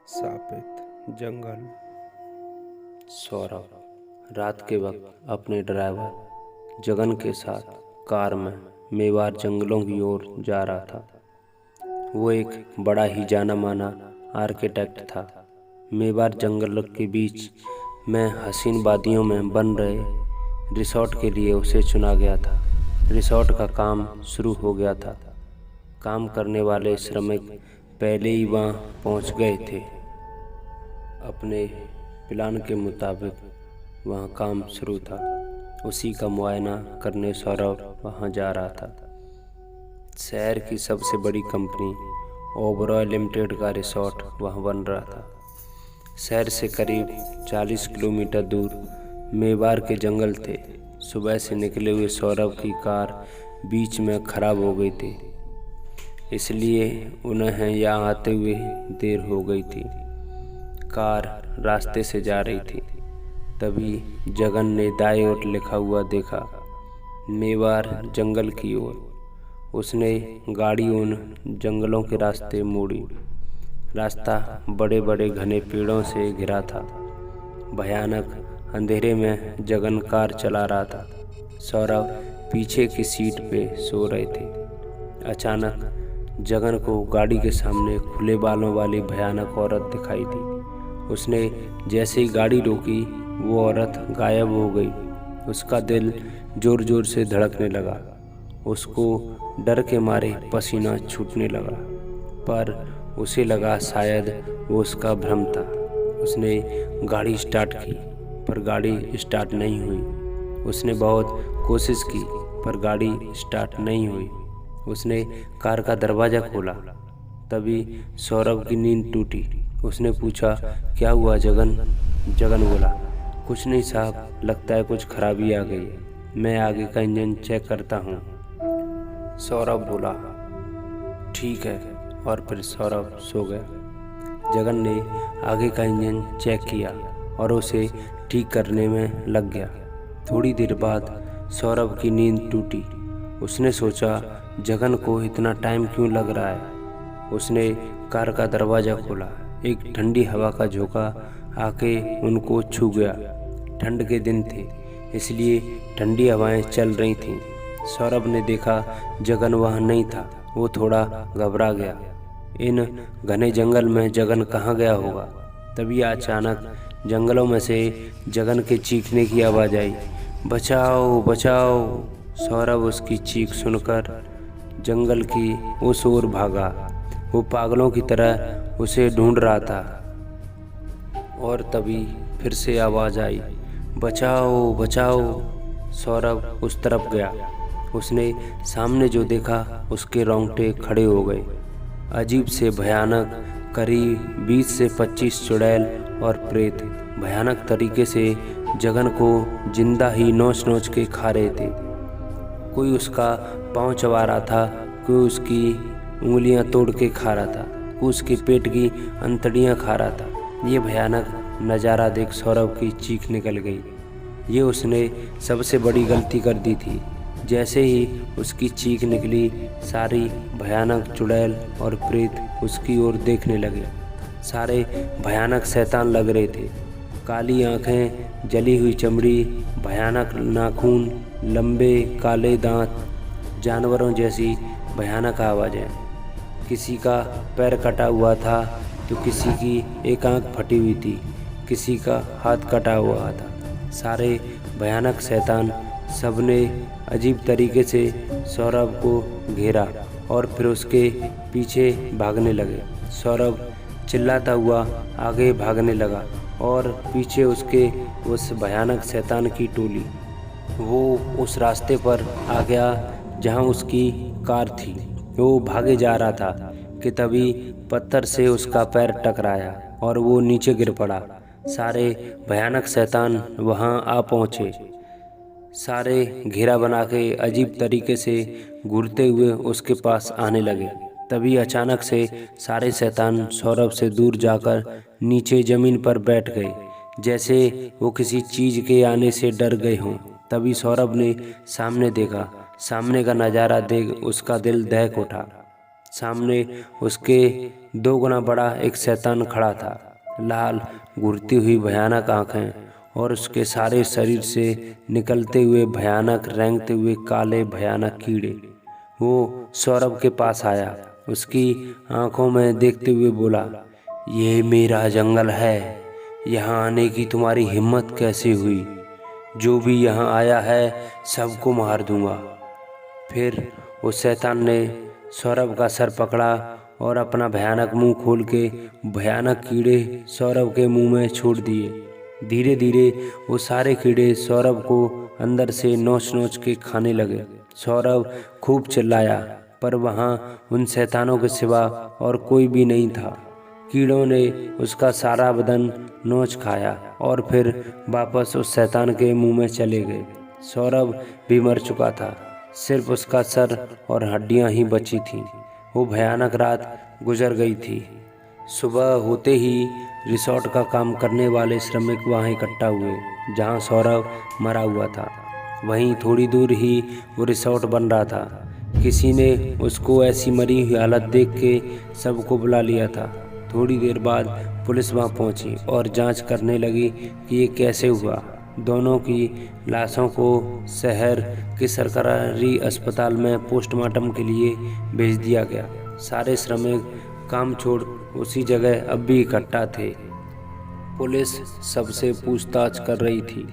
शापित जंगल। सौरभ रात के वक्त अपने ड्राइवर जगन के साथ कार में मेवाड़ जंगलों की ओर जा रहा था। वो एक बड़ा ही जाना माना आर्किटेक्ट था। मेवाड़ जंगल के बीच में हसीन वादियों में बन रहे रिसोर्ट के लिए उसे चुना गया था। रिसोर्ट का काम शुरू हो गया था। काम करने वाले श्रमिक पहले ही वहाँ पहुँच गए थे। अपने प्लान के मुताबिक वहाँ काम शुरू था। उसी का मुआयना करने सौरभ वहाँ जा रहा था। शहर की सबसे बड़ी कंपनी ओबरॉय लिमिटेड का रिसोर्ट वहाँ बन रहा था। शहर से करीब 40 किलोमीटर दूर मेवाड़ के जंगल थे। सुबह से निकले हुए सौरभ की कार बीच में खराब हो गई थी, इसलिए उन्हें यहाँ आते हुए देर हो गई थी। कार रास्ते से जा रही थी, तभी जगन ने दाएं ओर लिखा हुआ देखा, मेवाड़ जंगल की ओर। उसने गाड़ी उन जंगलों के रास्ते मोड़ी। रास्ता बड़े बड़े घने पेड़ों से घिरा था। भयानक अंधेरे में जगन कार चला रहा था। सौरभ पीछे की सीट पे सो रहे थे। अचानक जगन को गाड़ी के सामने खुले बालों वाली भयानक औरत दिखाई दी। उसने जैसे ही गाड़ी रोकी, वो औरत गायब हो गई। उसका दिल जोर जोर से धड़कने लगा। उसको डर के मारे पसीना छूटने लगा, पर उसे लगा शायद वो उसका भ्रम था। उसने गाड़ी स्टार्ट की, पर गाड़ी स्टार्ट नहीं हुई। उसने बहुत कोशिश की, पर गाड़ी स्टार्ट नहीं हुई। उसने कार का दरवाज़ा खोला, तभी सौरभ की नींद टूटी। उसने पूछा, क्या हुआ जगन? जगन बोला, कुछ नहीं साहब, लगता है कुछ खराबी आ गई है। मैं आगे का इंजन चेक करता हूँ। सौरभ बोला, ठीक है, और फिर सौरभ सो गया। जगन ने आगे का इंजन चेक किया और उसे ठीक करने में लग गया। थोड़ी देर बाद सौरभ की नींद टूटी। उसने सोचा, जगन को इतना टाइम क्यों लग रहा है। उसने कार का दरवाज़ा खोला। एक ठंडी हवा का झोंका आके उनको छू गया। ठंड के दिन थे, इसलिए ठंडी हवाएं चल रही थीं। सौरभ ने देखा जगन वहाँ नहीं था। वो थोड़ा घबरा गया। इन घने जंगल में जगन कहाँ गया होगा। तभी अचानक जंगलों में से जगन के चीखने की आवाज़ आई, बचाओ बचाओ। सौरभ उसकी चीख सुनकर जंगल की उस ओर भागा। वो पागलों की तरह उसे ढूंढ रहा था। और तभी फिर से आवाज़ आई, बचाओ बचाओ। सौरभ उस तरफ गया। उसने सामने जो देखा, उसके रोंगटे खड़े हो गए। अजीब से भयानक करीब 20 से 25 चुड़ैल और प्रेत भयानक तरीके से जगन को जिंदा ही नोच नोच के खा रहे थे। कोई उसका पाँव चबा रहा था, कोई उसकी उंगलियां तोड़ के खा रहा था, कोई उसके पेट की अंतड़ियां खा रहा था। ये भयानक नज़ारा देख सौरभ की चीख निकल गई। ये उसने सबसे बड़ी गलती कर दी थी। जैसे ही उसकी चीख निकली, सारी भयानक चुड़ैल और प्रेत उसकी ओर देखने लगे। सारे भयानक शैतान लग रहे थे। काली आंखें, जली हुई चमड़ी, भयानक नाखून, लंबे काले दांत, जानवरों जैसी भयानक आवाज़ें। किसी का पैर कटा हुआ था, तो किसी की एक आंख फटी हुई थी, किसी का हाथ कटा हुआ था। सारे भयानक शैतान सबने अजीब तरीके से सौरभ को घेरा और फिर उसके पीछे भागने लगे। सौरभ चिल्लाता हुआ आगे भागने लगा और पीछे उसके उस भयानक शैतान की टोली। वो उस रास्ते पर आ गया जहां उसकी कार थी। वो भागे जा रहा था कि तभी पत्थर से उसका पैर टकराया और वो नीचे गिर पड़ा। सारे भयानक शैतान वहां आ पहुंचे। सारे घेरा बना के अजीब तरीके से घूरते हुए उसके पास आने लगे। तभी अचानक से सारे शैतान सौरभ से दूर जाकर नीचे ज़मीन पर बैठ गए, जैसे वो किसी चीज़ के आने से डर गए हों। तभी सौरभ ने सामने देखा। सामने का नज़ारा देख उसका दिल दहक उठा। सामने उसके 2 गुना बड़ा एक शैतान खड़ा था, लाल घूरती हुई भयानक आंखें और उसके सारे शरीर से निकलते हुए भयानक रेंगते हुए काले भयानक कीड़े। वो सौरभ के पास आया, उसकी आंखों में देखते हुए बोला, ये मेरा जंगल है, यहाँ आने की तुम्हारी हिम्मत कैसे हुई? जो भी यहाँ आया है सबको मार दूंगा। फिर उस शैतान ने सौरभ का सर पकड़ा और अपना भयानक मुंह खोल के भयानक कीड़े सौरभ के मुंह में छोड़ दिए। धीरे धीरे वो सारे कीड़े सौरभ को अंदर से नोच नोच के खाने लगे। सौरभ खूब चिल्लाया, पर वहाँ उन शैतानों के सिवा और कोई भी नहीं था। कीड़ों ने उसका सारा बदन नोच खाया और फिर वापस उस शैतान के मुंह में चले गए। सौरभ भी मर चुका था, सिर्फ उसका सर और हड्डियां ही बची थीं। वो भयानक रात गुजर गई थी। सुबह होते ही रिसोर्ट का काम करने वाले श्रमिक वहाँ इकट्ठा हुए जहाँ सौरभ मरा हुआ था। वहीं थोड़ी दूर ही वो रिसोर्ट बन रहा था। किसी ने उसको ऐसी मरी हुई हालत देख के सबको बुला लिया था। थोड़ी देर बाद पुलिस वहाँ पहुंची और जांच करने लगी कि ये कैसे हुआ। दोनों की लाशों को शहर के सरकारी अस्पताल में पोस्टमार्टम के लिए भेज दिया गया। सारे श्रमिक काम छोड़ उसी जगह अब भी इकट्ठा थे। पुलिस सबसे पूछताछ कर रही थी।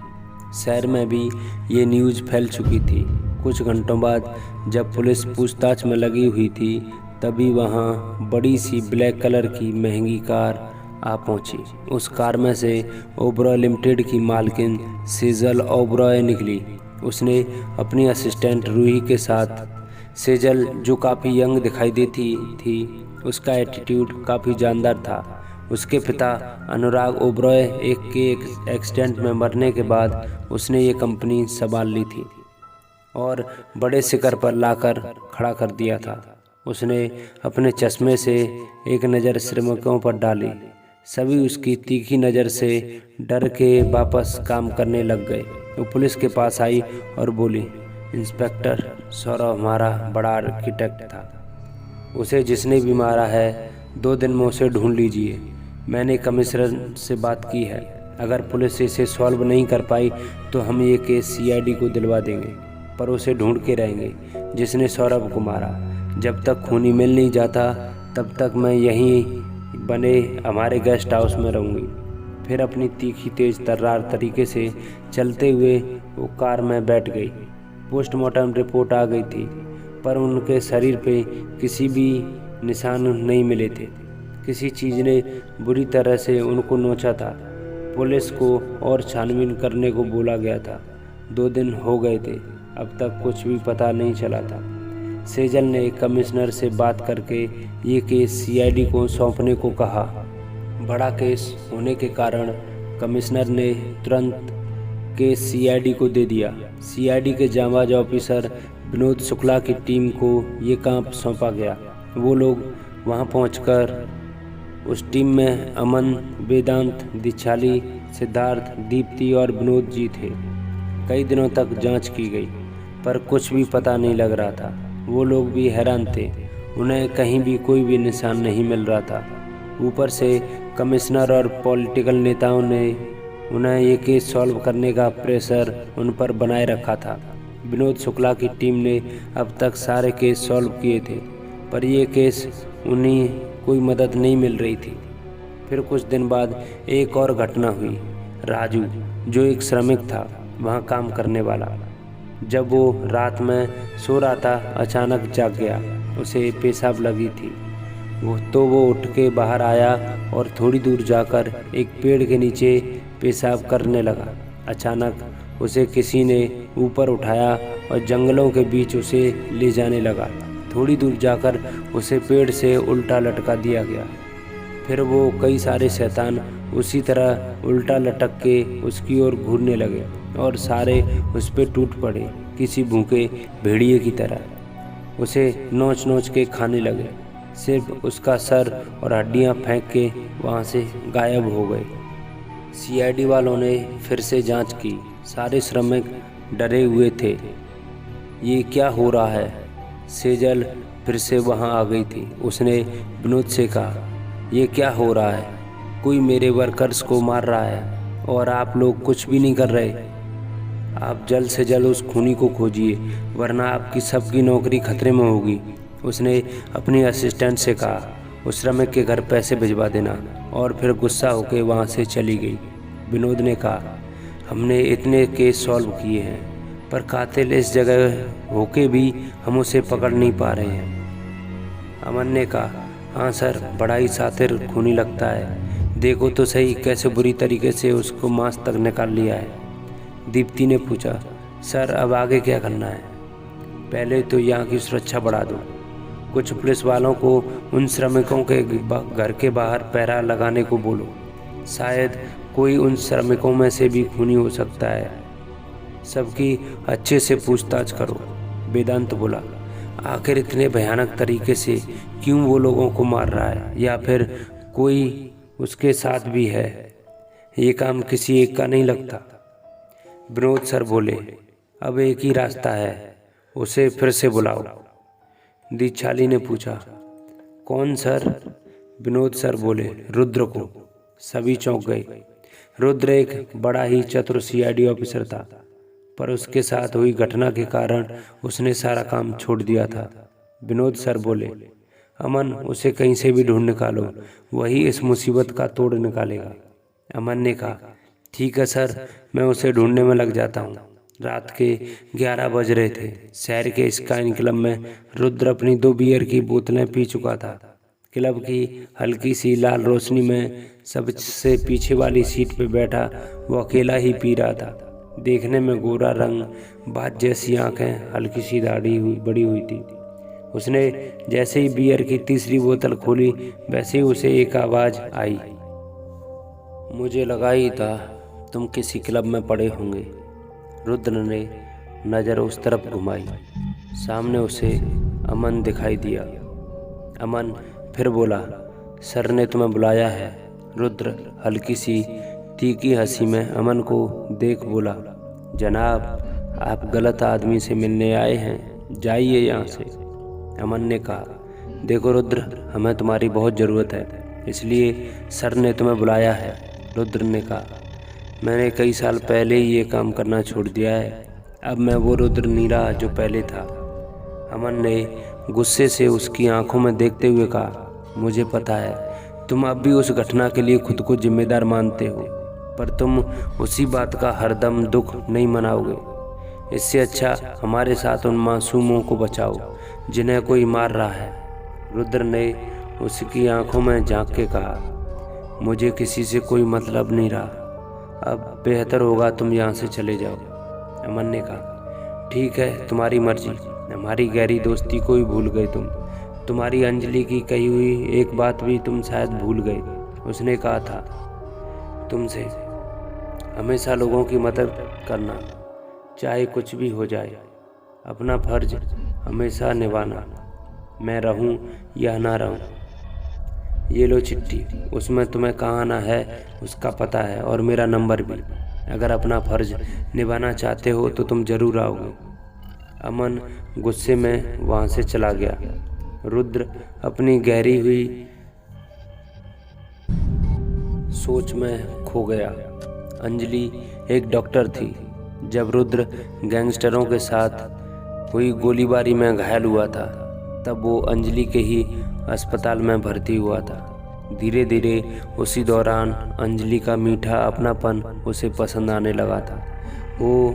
शहर में भी ये न्यूज़ फैल चुकी थी। कुछ घंटों बाद जब पुलिस पूछताछ में लगी हुई थी, तभी वहाँ बड़ी सी ब्लैक कलर की महंगी कार आ पहुँची। उस कार में से ओबरॉय लिमिटेड की मालकिन सेजल ओबरॉय निकली। उसने अपनी असिस्टेंट रूही के साथ। सेजल, जो काफ़ी यंग दिखाई देती थी, उसका एटीट्यूड काफ़ी जानदार था। उसके पिता अनुराग ओबरॉय एक एक्सीडेंट में मरने के बाद उसने ये कंपनी संभाल ली थी और बड़े शिखर पर लाकर खड़ा कर दिया था। उसने अपने चश्मे से एक नज़र श्रमिकों पर डाली। सभी उसकी तीखी नज़र से डर के वापस काम करने लग गए। वो पुलिस के पास आई और बोली, इंस्पेक्टर, सौरभ हमारा बड़ा आर्किटेक्ट था। उसे जिसने भी मारा है 2 दिन में उसे ढूंढ लीजिए। मैंने कमिश्नर से बात की है। अगर पुलिस इसे सॉल्व नहीं कर पाई तो हम ये केस CID को दिलवा देंगे, पर उसे ढूंढ के रहेंगे जिसने सौरभ को मारा। जब तक खूनी मिल नहीं जाता तब तक मैं यहीं बने हमारे गेस्ट हाउस में रहूँगी। फिर अपनी तीखी तेज तर्रार तरीके से चलते हुए वो कार में बैठ गई। पोस्टमार्टम रिपोर्ट आ गई थी, पर उनके शरीर पे किसी भी निशान नहीं मिले थे। किसी चीज़ ने बुरी तरह से उनको नोचा था। पुलिस को और छानबीन करने को बोला गया था। 2 दिन हो गए थे, अब तक कुछ भी पता नहीं चला था। सेजल ने कमिश्नर से बात करके ये केस CID को सौंपने को कहा। बड़ा केस होने के कारण कमिश्नर ने तुरंत केस CID को दे दिया। CID के जांबाज ऑफिसर विनोद शुक्ला की टीम को ये काम सौंपा गया। वो लोग वहाँ पहुंचकर उस टीम में अमन, वेदांत, दिछाली, सिद्धार्थ, दीप्ति और विनोद जी थे। कई दिनों तक जांच की गई, पर कुछ भी पता नहीं लग रहा था। वो लोग भी हैरान थे, उन्हें कहीं भी कोई भी निशान नहीं मिल रहा था। ऊपर से कमिश्नर और पॉलिटिकल नेताओं ने उन्हें ये केस सॉल्व करने का प्रेशर उन पर बनाए रखा था। विनोद शुक्ला की टीम ने अब तक सारे केस सॉल्व किए थे, पर ये केस उन्हें कोई मदद नहीं मिल रही थी। फिर कुछ दिन बाद एक और घटना हुई। राजू, जो एक श्रमिक था वहाँ काम करने वाला, जब वो रात में सो रहा था अचानक जाग गया। उसे पेशाब लगी थी। वो उठ के बाहर आया और थोड़ी दूर जाकर एक पेड़ के नीचे पेशाब करने लगा। अचानक उसे किसी ने ऊपर उठाया और जंगलों के बीच उसे ले जाने लगा। थोड़ी दूर जाकर उसे पेड़ से उल्टा लटका दिया गया। फिर वो कई सारे शैतान उसी तरह उल्टा लटक के उसकी ओर घूरने लगे और सारे उस पर टूट पड़े, किसी भूखे भेड़िए की तरह। उसे नोच नोच के खाने लगे। सिर्फ उसका सर और हड्डियां फेंक के वहाँ से गायब हो गए। CID वालों ने फिर से जांच की। सारे श्रमिक डरे हुए थे। ये क्या हो रहा है? सेजल फिर से वहाँ आ गई थी। उसने विनोद से कहा, ये क्या हो रहा है? कोई मेरे वर्कर्स को मार रहा है और आप लोग कुछ भी नहीं कर रहे। आप जल्द से जल्द उस खूनी को खोजिए, वरना आपकी सबकी नौकरी खतरे में होगी। उसने अपनी असिस्टेंट से कहा, उस श्रमिक के घर पैसे भिजवा देना, और फिर गुस्सा होकर वहाँ से चली गई। विनोद ने कहा, हमने इतने केस सॉल्व किए हैं, पर कातिल इस जगह होके भी हम उसे पकड़ नहीं पा रहे हैं। अमन ने कहा, हाँ सर, बड़ा ही शातिर खूनी लगता है। देखो तो सही कैसे बुरी तरीके से उसको मांस तक निकाल लिया है। दीप्ति ने पूछा, सर अब आगे क्या करना है? पहले तो यहाँ की सुरक्षा बढ़ा दो। कुछ पुलिस वालों को उन श्रमिकों के घर के बाहर पहरा लगाने को बोलो। शायद कोई उन श्रमिकों में से भी खूनी हो सकता है। सबकी अच्छे से पूछताछ करो। वेदांत बोला, आखिर इतने भयानक तरीके से क्यों वो लोगों को मार रहा है, या फिर कोई उसके साथ भी है? ये काम किसी एक का नहीं लगता। विनोद सर बोले, अब एक ही रास्ता है, उसे फिर से बुलाओ। दीक्षाली ने पूछा, कौन सर? विनोद सर बोले, रुद्र को। सभी चौंक गए। रुद्र एक बड़ा ही चतुर CID ऑफिसर था, पर उसके साथ हुई घटना के कारण उसने सारा काम छोड़ दिया था। विनोद सर बोले, अमन, उसे कहीं से भी ढूंढ निकालो, वही इस मुसीबत का तोड़ निकालेगा। अमन ने कहा, ठीक है सर, मैं उसे ढूंढने में लग जाता हूँ। रात के 11 बज रहे थे। शहर के स्काई क्लब में रुद्र अपनी 2 बियर की बोतलें पी चुका था। क्लब की हल्की सी लाल रोशनी में सबसे पीछे वाली सीट पर बैठा वो अकेला ही पी रहा था। देखने में गोरा रंग, बात जैसी आंखें, हल्की सी दाढ़ी बड़ी हुई थी। उसने जैसे ही बियर की तीसरी बोतल खोली, वैसे ही उसे एक आवाज़ आई, मुझे लगा ही था तुम किसी क्लब में पड़े होंगे। रुद्र ने नज़र उस तरफ घुमाई। सामने उसे अमन दिखाई दिया। अमन फिर बोला, सर ने तुम्हें बुलाया है। रुद्र हल्की सी तीखी हंसी में अमन को देख बोला, जनाब, आप गलत आदमी से मिलने आए हैं, जाइए यहाँ से। अमन ने कहा, देखो रुद्र, हमें तुम्हारी बहुत ज़रूरत है, इसलिए सर ने तुम्हें बुलाया है। रुद्र ने कहा, मैंने कई साल पहले ही ये काम करना छोड़ दिया है। अब मैं वो रुद्र नहीं रहा जो पहले था। अमन ने गुस्से से उसकी आंखों में देखते हुए कहा, मुझे पता है तुम अब भी उस घटना के लिए खुद को जिम्मेदार मानते हो, पर तुम उसी बात का हरदम दुख नहीं मनाओगे। इससे अच्छा हमारे साथ उन मासूमों को बचाओ जिन्हें कोई मार रहा है। रुद्र ने उसकी आंखों में झांक के कहा, मुझे किसी से कोई मतलब नहीं रहा, अब बेहतर होगा तुम यहाँ से चले जाओ। अमन ने कहा, ठीक है, तुम्हारी मर्जी। हमारी गहरी दोस्ती को ही भूल गए तुम। तुम्हारी अंजलि की कही हुई एक बात भी तुम शायद भूल गए। उसने कहा था तुमसे हमेशा लोगों की मदद करना, चाहे कुछ भी हो जाए, अपना फर्ज हमेशा निभाना, मैं रहूं या ना रहूं। ये लो चिट्ठी, उसमें तुम्हें कहाँ आना है उसका पता है, और मेरा नंबर भी। अगर अपना फर्ज निभाना चाहते हो तो तुम जरूर आओगे। अमन गुस्से में वहाँ से चला गया। रुद्र अपनी गहरी हुई सोच में खो गया। अंजलि एक डॉक्टर थी। जब रुद्र गैंगस्टरों के साथ हुई गोलीबारी में घायल हुआ था, तब वो अंजलि के ही अस्पताल में भर्ती हुआ था। धीरे धीरे उसी दौरान अंजलि का मीठा अपनापन उसे पसंद आने लगा था। वो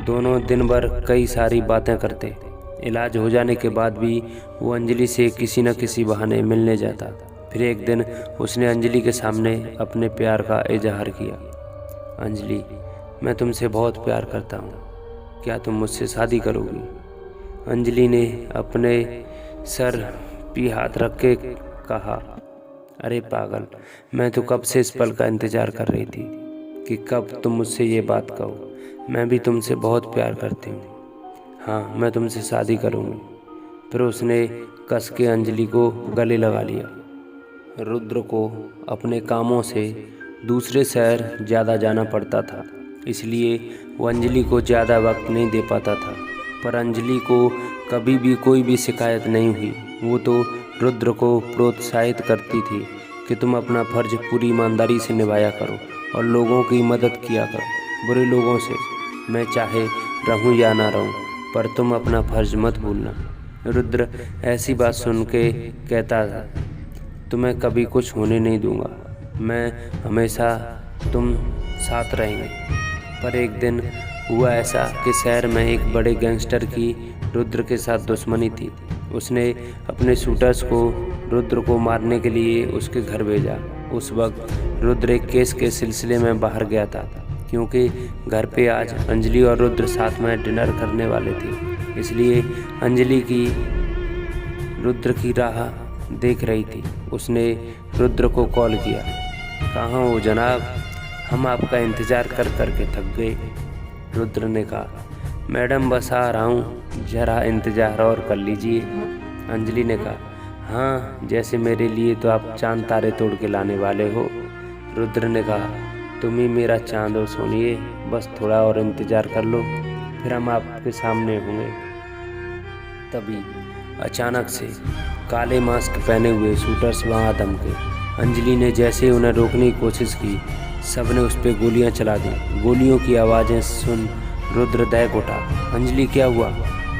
दोनों दिन भर कई सारी बातें करते। इलाज हो जाने के बाद भी वो अंजलि से किसी न किसी बहाने मिलने जाता। फिर एक दिन उसने अंजलि के सामने अपने प्यार का इजहार किया। अंजलि, मैं तुमसे बहुत प्यार करता हूँ, क्या तुम मुझसे शादी करोगी? अंजलि ने अपने सर पे हाथ रख के कहा, अरे पागल, मैं तो कब से इस पल का इंतज़ार कर रही थी कि कब तुम मुझसे ये बात कहो। मैं भी तुमसे बहुत प्यार करती हूँ। हाँ, मैं तुमसे शादी करूँगी। फिर उसने कस के अंजलि को गले लगा लिया। रुद्र को अपने कामों से दूसरे शहर ज़्यादा जाना पड़ता था, इसलिए वो अंजलि को ज़्यादा वक्त नहीं दे पाता था। पर अंजलि को कभी भी कोई भी शिकायत नहीं हुई। वो तो रुद्र को प्रोत्साहित करती थी कि तुम अपना फर्ज पूरी ईमानदारी से निभाया करो और लोगों की मदद किया करो। बुरे लोगों से मैं चाहे रहूं या ना रहूं, पर तुम अपना फर्ज मत भूलना। रुद्र ऐसी बात सुन के कहता था, तुम्हें कभी कुछ होने नहीं दूंगा, मैं हमेशा तुम साथ रहेंगे। पर एक दिन हुआ ऐसा कि शहर में एक बड़े गैंगस्टर की रुद्र के साथ दुश्मनी थी। उसने अपने शूटर्स को रुद्र को मारने के लिए उसके घर भेजा। उस वक्त रुद्र एक केस के सिलसिले में बाहर गया था, क्योंकि घर पे आज अंजलि और रुद्र साथ में डिनर करने वाले थे। इसलिए अंजलि की रुद्र की राह देख रही थी। उसने रुद्र को कॉल किया। कहाँ हो जनाब, हम आपका इंतज़ार कर कर के थक गए। रुद्र ने कहा, मैडम बस आ रहा हूँ, ज़रा इंतज़ार और कर लीजिए। अंजलि ने कहा, हाँ जैसे मेरे लिए तो आप चांद तारे तोड़ के लाने वाले हो। रुद्र ने कहा, तुम ही मेरा चांद हो सोनिए, बस थोड़ा और इंतज़ार कर लो, फिर हम आपके सामने होंगे। तभी अचानक से काले मास्क पहने हुए शूटर्स वहाँ धमके। अंजलि ने जैसे उन्हें रोकने की कोशिश की, सबने उस पर गोलियां चला दी। गोलियों की आवाज़ें सुन रुद्र दहक उठा। अंजलि क्या हुआ?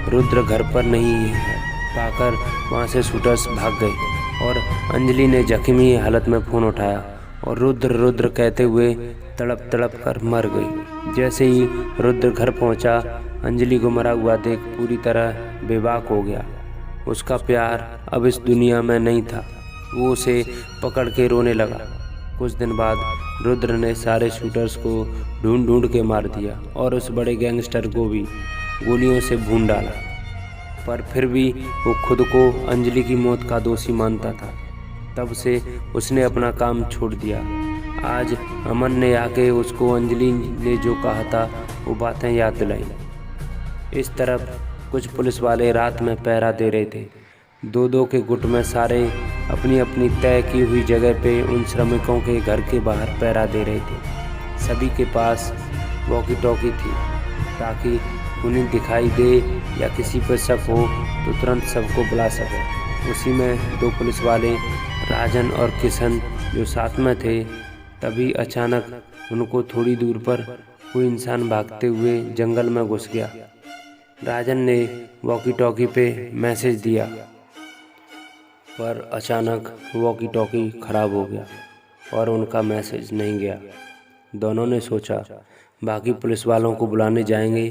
रुद्र घर पर नहीं है पाकर वहाँ से शूटर्स भाग गए और अंजलि ने जख्मी हालत में फ़ोन उठाया और रुद्र रुद्र कहते हुए तड़प तड़प कर मर गई। जैसे ही रुद्र घर पहुँचा, अंजलि को मरा हुआ देख पूरी तरह बेबाक हो गया। उसका प्यार अब इस दुनिया में नहीं था। वो उसे पकड़ के रोने लगा। कुछ दिन बाद रुद्र ने सारे शूटर्स को ढूंढ ढूंढ के मार दिया और उस बड़े गैंगस्टर को भी गोलियों से भून डाला। पर फिर भी वो खुद को अंजलि की मौत का दोषी मानता था। तब से उसने अपना काम छोड़ दिया। आज अमन ने आके उसको अंजलि ने जो कहा था वो बातें याद दिलाई। इस तरफ कुछ पुलिस वाले रात में पहरा दे रहे थे। दो दो के गुट में सारे अपनी अपनी तय की हुई जगह पे उन श्रमिकों के घर के बाहर पहरा दे रहे थे। सभी के पास वॉकी टॉकी थी ताकि उन्हें दिखाई दे या किसी पर शक हो तो तुरंत सबको बुला सके। उसी में दो पुलिस वाले राजन और किशन जो साथ में थे, तभी अचानक उनको थोड़ी दूर पर कोई इंसान भागते हुए जंगल में घुस गया। राजन ने वॉकी टॉकी पे मैसेज दिया, पर अचानक वॉकी टॉकी खराब हो गया और उनका मैसेज नहीं गया। दोनों ने सोचा बाकी पुलिस वालों को बुलाने जाएंगे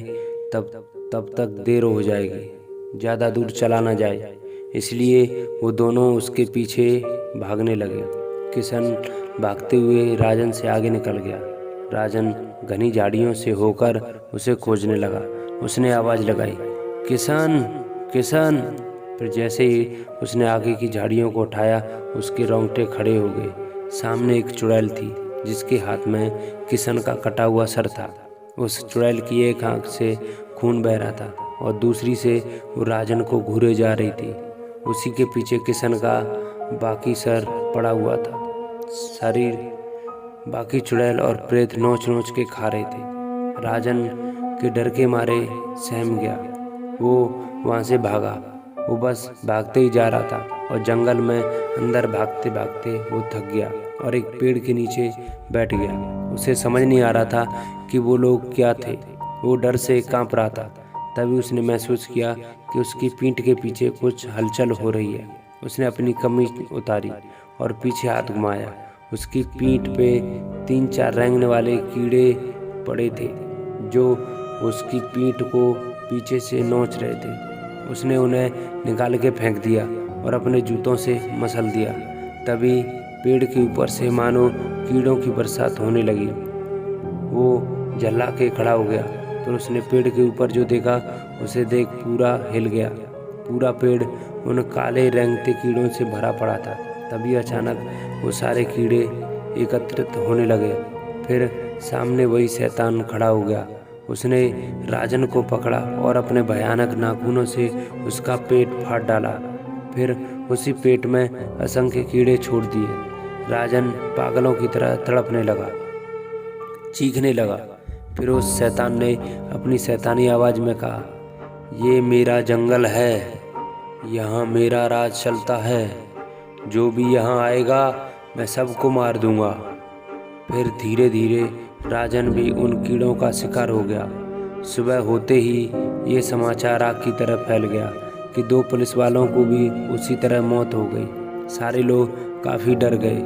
तब तक देर हो जाएगी, ज़्यादा दूर चला ना जाए। इसलिए वो दोनों उसके पीछे भागने लगे। किशन भागते हुए राजन से आगे निकल गया। राजन घनी झाड़ियों से होकर उसे खोजने लगा। उसने आवाज़ लगाई, किशन किशन। फिर जैसे ही उसने आगे की झाड़ियों को उठाया, उसके रोंगटे खड़े हो गए। सामने एक चुड़ैल थी जिसके हाथ में किशन का कटा हुआ सर था। उस चुड़ैल की एक आंख से खून बह रहा था और दूसरी से वो राजन को घूरे जा रही थी। उसी के पीछे किशन का बाकी सर पड़ा हुआ था। शरीर बाकी चुड़ैल और प्रेत नोच नोच के खा रहे थे। राजन के डर के मारे सहम गया। वो वहाँ से भागा। वो बस भागते ही जा रहा था और जंगल में अंदर भागते भागते वो थक गया और एक पेड़ के नीचे बैठ गया। उसे समझ नहीं आ रहा था कि वो लोग क्या थे। वो डर से कांप रहा था। तभी उसने महसूस किया कि उसकी पीठ के पीछे कुछ हलचल हो रही है। उसने अपनी कमीज उतारी और पीछे हाथ घुमाया। उसकी पीठ पे 3-4 रेंगने वाले कीड़े पड़े थे जो उसकी पीठ को पीछे से नोच रहे थे। उसने उन्हें निकाल के फेंक दिया और अपने जूतों से मसल दिया। तभी पेड़ के ऊपर से मानो कीड़ों की बरसात होने लगी। वो झल्ला के खड़ा हो गया। तो उसने पेड़ के ऊपर जो देखा उसे देख पूरा हिल गया। पूरा पेड़ उन काले रेंगते कीड़ों से भरा पड़ा था। तभी अचानक वो सारे कीड़े एकत्रित होने लगे। फिर सामने वही शैतान खड़ा हो गया। उसने राजन को पकड़ा और अपने भयानक नाखूनों से उसका पेट फाड़ डाला। फिर उसी पेट में असंख्य कीड़े छोड़ दिए। राजन पागलों की तरह तड़पने लगा, चीखने लगा। फिर उस शैतान ने अपनी शैतानी आवाज़ में कहा, ये मेरा जंगल है, यहाँ मेरा राज चलता है। जो भी यहाँ आएगा मैं सबको मार दूंगा। फिर धीरे धीरे राजन भी उन कीड़ों का शिकार हो गया। सुबह होते ही ये समाचार आग की तरह फैल गया कि 2 पुलिस वालों को भी उसी तरह मौत हो गई। सारे लोग काफ़ी डर गए।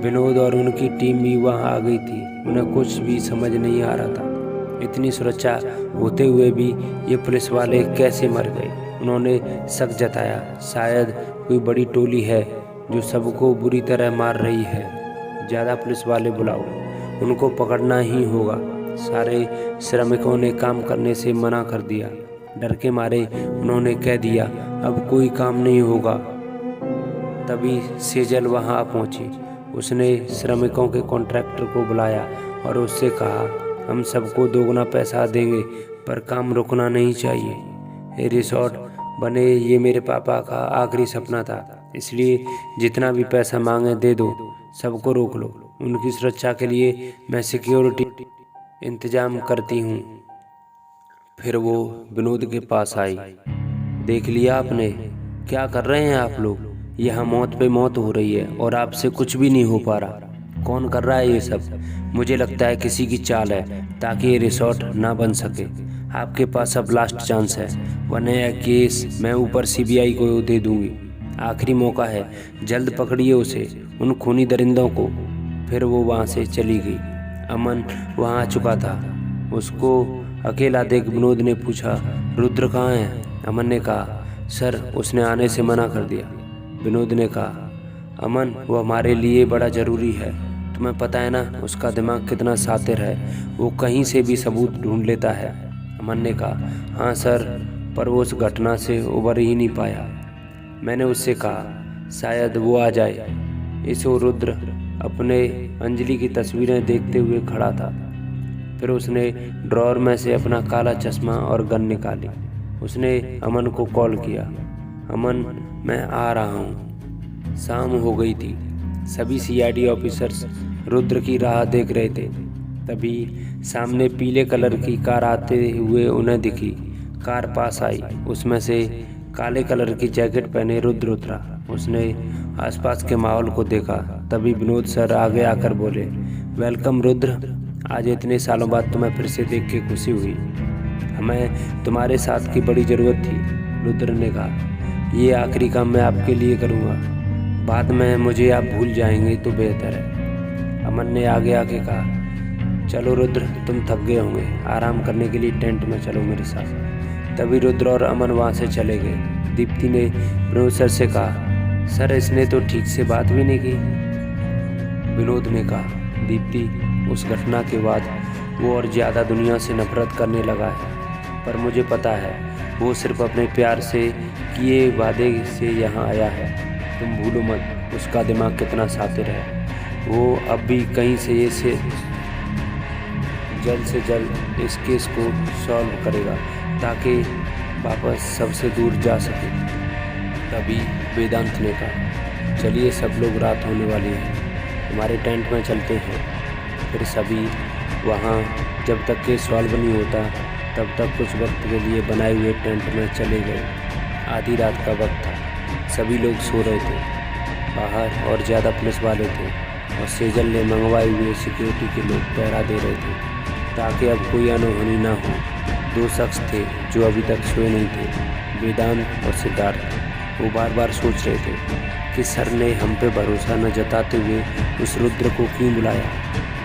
विनोद और उनकी टीम भी वहाँ आ गई थी। उन्हें कुछ भी समझ नहीं आ रहा था, इतनी सुरक्षा होते हुए भी ये पुलिस वाले कैसे मर गए। उन्होंने शक जताया, शायद कोई बड़ी टोली है जो सबको बुरी तरह मार रही है। ज़्यादा पुलिस वाले बुलाओ, उनको पकड़ना ही होगा। सारे श्रमिकों ने काम करने से मना कर दिया। डर के मारे उन्होंने कह दिया, अब कोई काम नहीं होगा। तभी सेजल वहां पहुंची। उसने श्रमिकों के कॉन्ट्रैक्टर को बुलाया और उससे कहा, हम सबको 2 गुना पैसा देंगे, पर काम रुकना नहीं चाहिए। ये रिसोर्ट बने ये मेरे पापा का आखिरी सपना था, इसलिए जितना भी पैसा मांगे दे दो, सबको रोक लो। उनकी सुरक्षा के लिए मैं सिक्योरिटी इंतजाम करती हूँ। फिर वो विनोद के पास आई। देख लिया आपने, क्या कर रहे हैं आप लोग? यहाँ मौत पे मौत हो रही है और आपसे कुछ भी नहीं हो पा रहा। कौन कर रहा है ये सब? मुझे लगता है किसी की चाल है ताकि ये रिसोर्ट ना बन सके। आपके पास अब लास्ट चांस है, वरना यह केस मैं ऊपर CBI को दे दूंगी। आखिरी मौका है, जल्द पकड़िए उसे, उन खूनी दरिंदों को। फिर वो वहाँ से चली गई। अमन वहाँ आ चुका था। उसको अकेला देख विनोद ने पूछा, रुद्र कहाँ है? अमन ने कहा, सर उसने आने से मना कर दिया। विनोद ने कहा, अमन वो हमारे लिए बड़ा ज़रूरी है। तुम्हें पता है ना उसका दिमाग कितना शातिर है, वो कहीं से भी सबूत ढूंढ लेता है। अमन ने कहा, हाँ सर, पर वो उस घटना से उबर ही नहीं पाया। मैंने उससे कहा शायद वो आ जाए। इस रुद्र अपने अंजलि की तस्वीरें देखते हुए खड़ा था। फिर उसने ड्रॉअर में से अपना काला चश्मा और गन निकाली। उसने अमन को कॉल किया, अमन मैं आ रहा हूँ। शाम हो गई थी। सभी CID ऑफिसर्स रुद्र की राह देख रहे थे। तभी सामने पीले कलर की कार आते हुए उन्हें दिखी। कार पास आई, उसमें से काले कलर की जैकेट पहने रुद्र उतरा। उसने आसपास के माहौल को देखा। तभी विनोद सर आगे आकर बोले, वेलकम रुद्र, आज इतने सालों बाद तुम्हें फिर से देख के खुशी हुई। हमें तुम्हारे साथ की बड़ी ज़रूरत थी। रुद्र ने कहा, ये आखिरी काम मैं आपके लिए करूँगा, बाद में मुझे आप भूल जाएंगे तो बेहतर है। अमन ने आगे आके कहा, चलो रुद्र तुम थक गए होंगे, आराम करने के लिए टेंट में चलो मेरे साथ। तभी रुद्र और अमन वहाँ से चले गए। दीप्ति ने विनोद सर से कहा, सर इसने तो ठीक से बात भी नहीं की। विनोद ने कहा, दीप्ति उस घटना के बाद वो और ज़्यादा दुनिया से नफरत करने लगा है, पर मुझे पता है वो सिर्फ अपने प्यार से किए वादे से यहाँ आया है। तुम भूलो मत उसका दिमाग कितना शातिर है। वो अब भी कहीं से जल्द इस केस को सॉल्व करेगा ताकि वापस सबसे दूर जा सके। तभी वेदांत ने कहा, चलिए सब लोग, रात होने वाली है, हमारे टेंट में चलते हैं। फिर सभी वहाँ जब तक केस सॉल्व नहीं होता तब तक कुछ वक्त के लिए बनाए हुए टेंट में चले गए। आधी रात का वक्त था, सभी लोग सो रहे थे। बाहर और ज़्यादा पुलिस वाले थे और सेजल ने मंगवाए हुए सिक्योरिटी के लोग पहरा दे रहे थे ताकि अब कोई अनहोनी ना हो। 2 शख्स थे जो अभी तक सोए नहीं थे, वेदांत और सिद्धार्थ। वो बार बार सोच रहे थे कि सर ने हम पे भरोसा न जताते हुए उस रुद्र को क्यों बुलाया,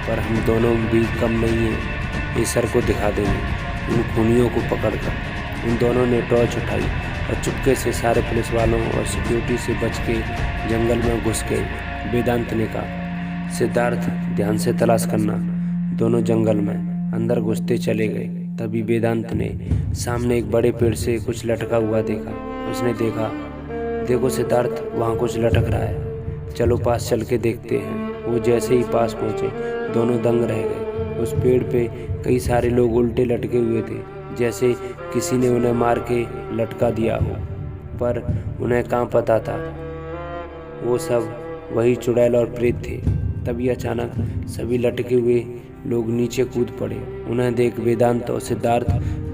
पर हम दोनों भी कम नहीं हैं, ये सर को दिखा देंगे उन खूनियों को पकड़कर। उन दोनों ने टॉर्च उठाई और चुपके से सारे पुलिस वालों और सिक्योरिटी से बच के जंगल में घुस गए। वेदांत ने कहा, सिद्धार्थ ध्यान से तलाश करना। दोनों जंगल में अंदर घुसते चले गए। तभी वेदांत ने सामने एक बड़े पेड़ से कुछ लटका हुआ देखा। उसने देखा, देखो सिद्धार्थ, वहाँ कुछ लटक रहा है, चलो पास चल के देखते हैं। वो जैसे ही पास पहुँचे दोनों दंग रह गए। उस पेड़ पे कई सारे लोग उल्टे लटके हुए थे, जैसे किसी ने उन्हें मार के लटका दिया हो, पर उन्हें कहाँ पता था वो सब वही चुड़ैल और प्रेत थे। तभी अचानक सभी लटके हुए लोग नीचे कूद पड़े। उन्हें देख वेदांत और सिद्धार्थ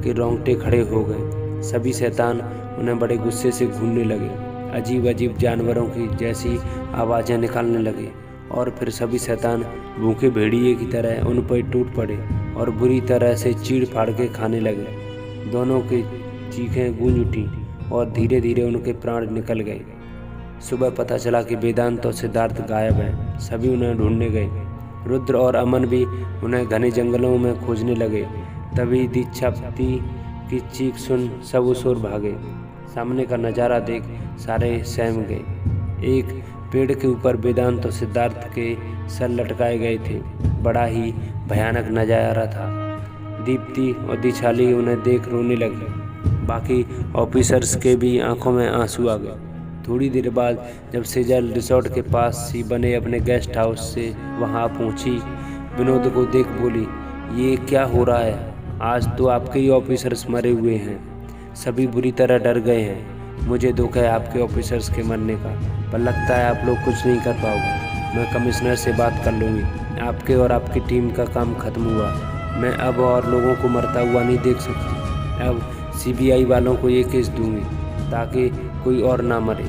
के रोंगटे खड़े हो गए। सभी शैतान उन्हें बड़े गुस्से से घूरने लगे, अजीब अजीब जानवरों की जैसी आवाज़ें निकालने लगे और फिर सभी शैतान भूखे भेड़िए की तरह उन पर टूट पड़े और बुरी तरह से चीड़ फाड़ के खाने लगे। दोनों की चीखें गूंज उठी और धीरे धीरे उनके प्राण निकल गए। सुबह पता चला कि वेदांत और सिद्धार्थ गायब हैं। सभी उन्हें ढूंढने गए। रुद्र और अमन भी उन्हें घने जंगलों में खोजने लगे। तभी दीक्षापति की चीख सुन सब उस ओर भागे। सामने का नज़ारा देख सारे सहम गए। एक पेड़ के ऊपर वेदांत और सिद्धार्थ के सर लटकाए गए थे। बड़ा ही भयानक नज़ारा था। दीप्ति और दिशाली उन्हें देख रोने लगी। बाकी ऑफिसर्स के भी आंखों में आंसू आ गए। थोड़ी देर बाद जब सेजल रिसोर्ट के पास ही बने अपने गेस्ट हाउस से वहां पहुंची, विनोद को देख बोली, ये क्या हो रहा है? आज तो आपके ही ऑफिसर्स मरे हुए हैं। सभी बुरी तरह डर गए हैं। मुझे दुख है आपके ऑफिसर्स के मरने का, पर लगता है आप लोग कुछ नहीं कर पाओगे। मैं कमिश्नर से बात कर लूँगी। आपके और आपकी टीम का काम खत्म हुआ। मैं अब और लोगों को मरता हुआ नहीं देख सकती। अब CBI वालों को ये केस दूंगी ताकि कोई और ना मरे।